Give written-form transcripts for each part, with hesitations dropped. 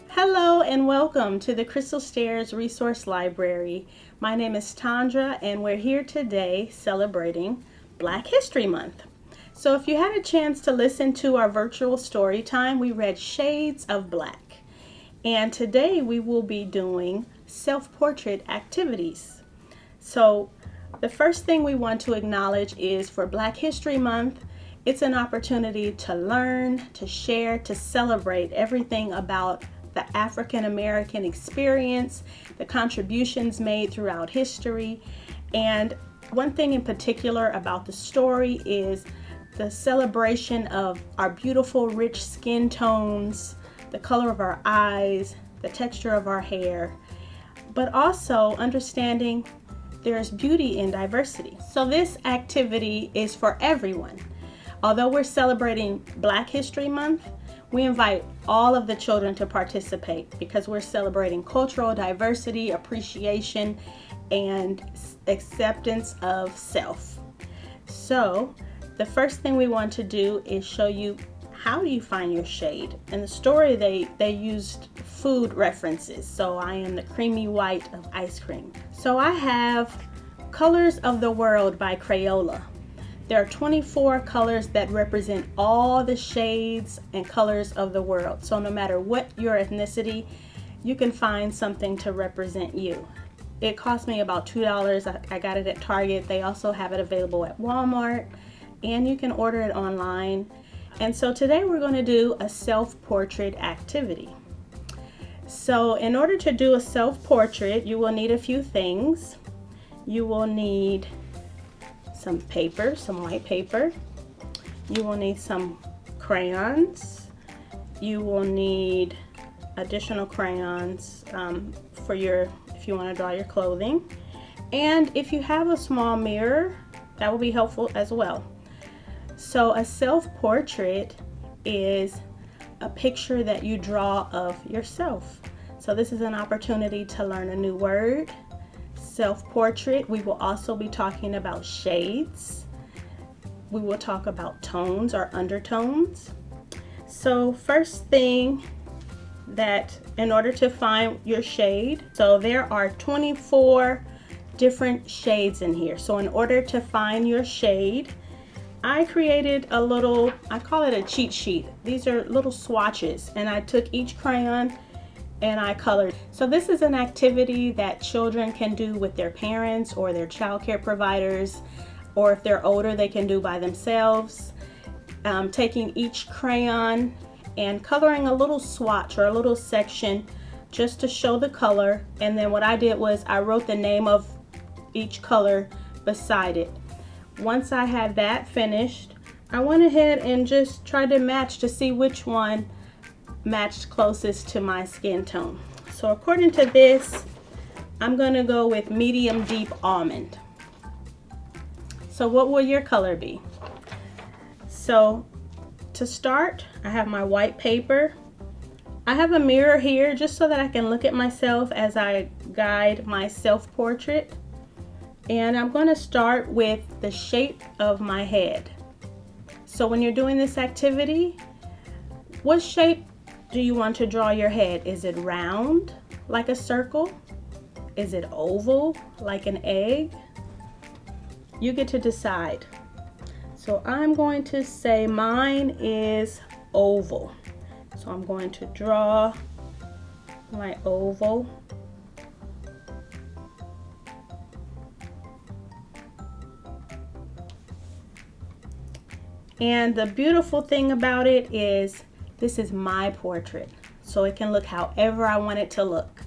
Hello and welcome to the Crystal Stairs Resource Library. My name is Tandra and we're here today celebrating Black History Month. So if you had a chance to listen to our virtual story time, we read Shades of Black. And today we will be doing self-portrait activities. So the first thing we want to acknowledge is for Black History Month, it's an opportunity to learn, to share, to celebrate everything about the African American experience, the contributions made throughout history. And one thing in particular about the story is the celebration of our beautiful, rich skin tones, the color of our eyes, the texture of our hair, but also understanding there's beauty in diversity. So this activity is for everyone. Although we're celebrating Black History Month, we invite all of the children to participate because we're celebrating cultural diversity, appreciation, and acceptance of self. So the first thing we want to do is show you how do you find your shade. In the story, they used food references. So I am the creamy white of ice cream. So I have Colors of the World by Crayola. There are 24 colors that represent all the shades and colors of the world. So no matter what your ethnicity, you can find something to represent you. It cost me about $2. I got it at Target. They also have it available at Walmart, and you can order it online. And so today we're going to do a self-portrait activity. So in order to do a self-portrait, you will need a few things. You will need some paper, some white paper. You will need some crayons. You will need additional crayons if you want to draw your clothing. And if you have a small mirror, that will be helpful as well. So a self-portrait is a picture that you draw of yourself. So this is an opportunity to learn a new word. Self-portrait. We will also be talking about shades. We will talk about tones or undertones. So first thing, that in order to find your shade, so there are 24 different shades in here. So in order to find your shade, I created a little, I call it a cheat sheet. These are little swatches, and I took each crayon and I colored. So this is an activity that children can do with their parents or their child care providers, or if they're older, they can do by themselves. Taking each crayon and coloring a little swatch or a little section just to show the color. And then what I did was I wrote the name of each color beside it. Once I had that finished, I went ahead and just tried to match to see which one matched closest to my skin tone. So according to this, I'm going to go with medium deep almond. So what will your color be? So to start, I have my white paper. I have a mirror here just so that I can look at myself as I guide my self-portrait. And I'm going to start with the shape of my head. So when you're doing this activity, what shape do you want to draw your head? Is it round, like a circle? Is it oval, like an egg? You get to decide. So I'm going to say mine is oval. So I'm going to draw my oval. And the beautiful thing about it is this is my portrait, so it can look however I want it to look.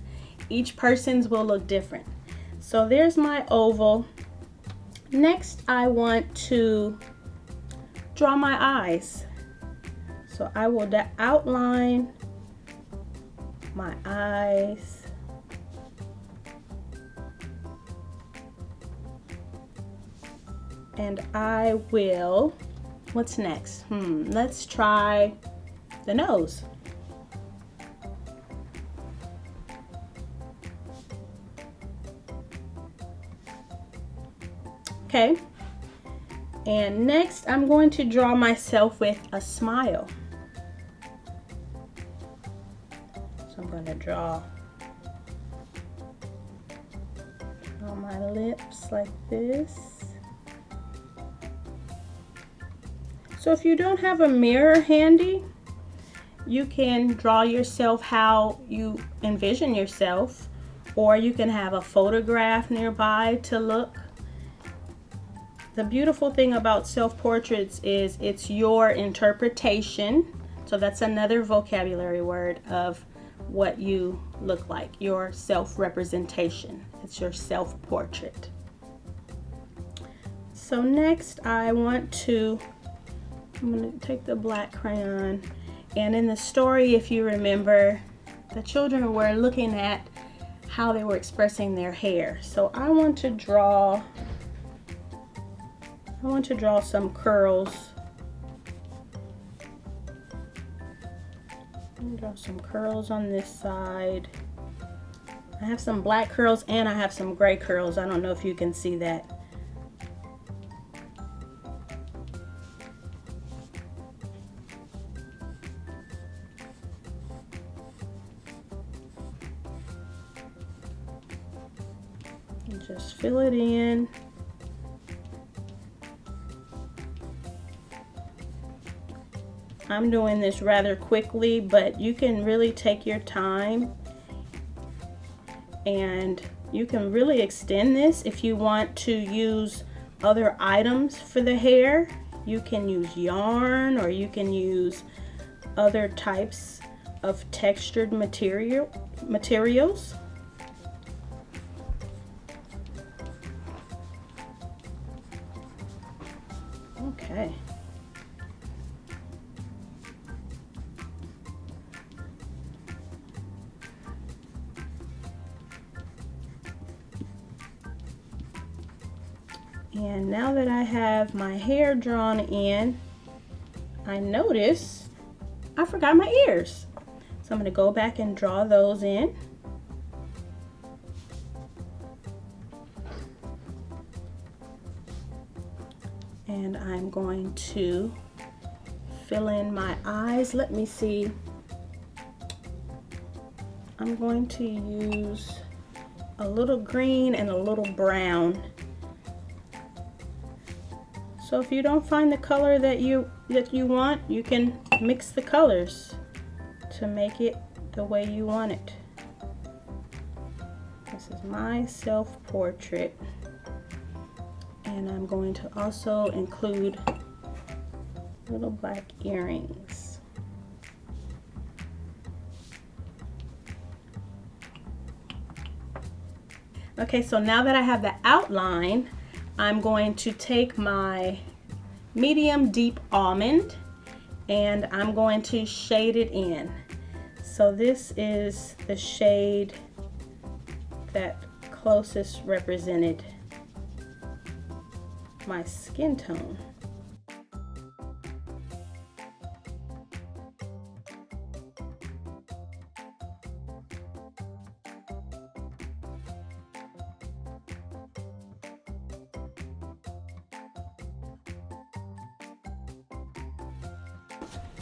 Each person's will look different. So there's my oval. Next, I want to draw my eyes. So I will outline my eyes. And I will, what's next? Let's try the nose. Okay, and next I'm going to draw myself with a smile. So I'm going to draw on my lips like this. So if you don't have a mirror handy, you can draw yourself how you envision yourself, or you can have a photograph nearby to look. The beautiful thing about self-portraits is it's your interpretation. So that's another vocabulary word of what you look like, your self-representation. It's your self-portrait. So next I'm going to take the black crayon, and in the story, if you remember, the children were looking at how they were expressing their hair. So I want to draw some curls. Draw some curls on this side. I have some black curls and I have some gray curls. I don't know if you can see that. And just fill it in. I'm doing this rather quickly, but you can really take your time and you can really extend this if you want to use other items for the hair. You can use yarn, or you can use other types of textured materials. Okay. And now that I have my hair drawn in, I notice I forgot my ears. So I'm going to go back and draw those in. And I'm going to fill in my eyes. Let me see. I'm going to use a little green and a little brown. So if you don't find the color that you want, you can mix the colors to make it the way you want it. This is my self-portrait, and I'm going to also include little black earrings. Okay, so now that I have the outline, I'm going to take my medium deep almond and I'm going to shade it in. So this is the shade that closest represented my skin tone.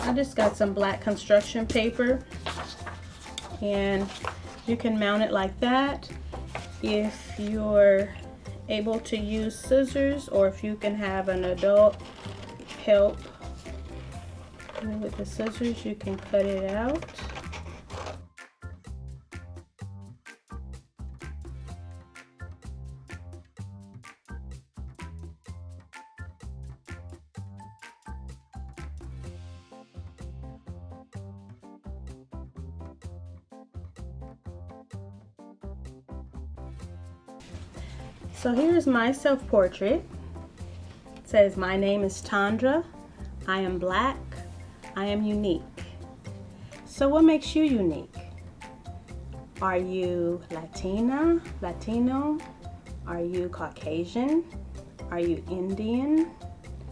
I just got some black construction paper, and you can mount it like that if you're able to use scissors, or if you can have an adult help with the scissors, you can cut it out. So here's my self-portrait. It says, "My name is Tandra. I am black. I am unique." So what makes you unique? Are you Latina, Latino? Are you Caucasian? Are you Indian?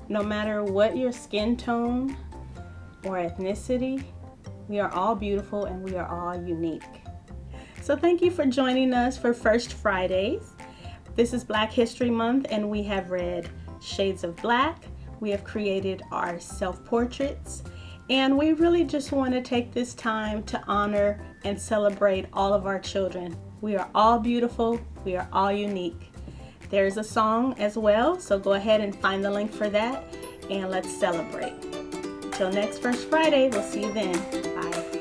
No matter what your skin tone or ethnicity, we are all beautiful and we are all unique. So thank you for joining us for First Fridays. This is Black History Month, and we have read Shades of Black. We have created our self-portraits, And we really just want to take this time to honor and celebrate all of our children. We are all beautiful. We are all unique. There's a song as well, so go ahead and find the link for that, and let's celebrate. Until next First Friday, we'll see you then. Bye.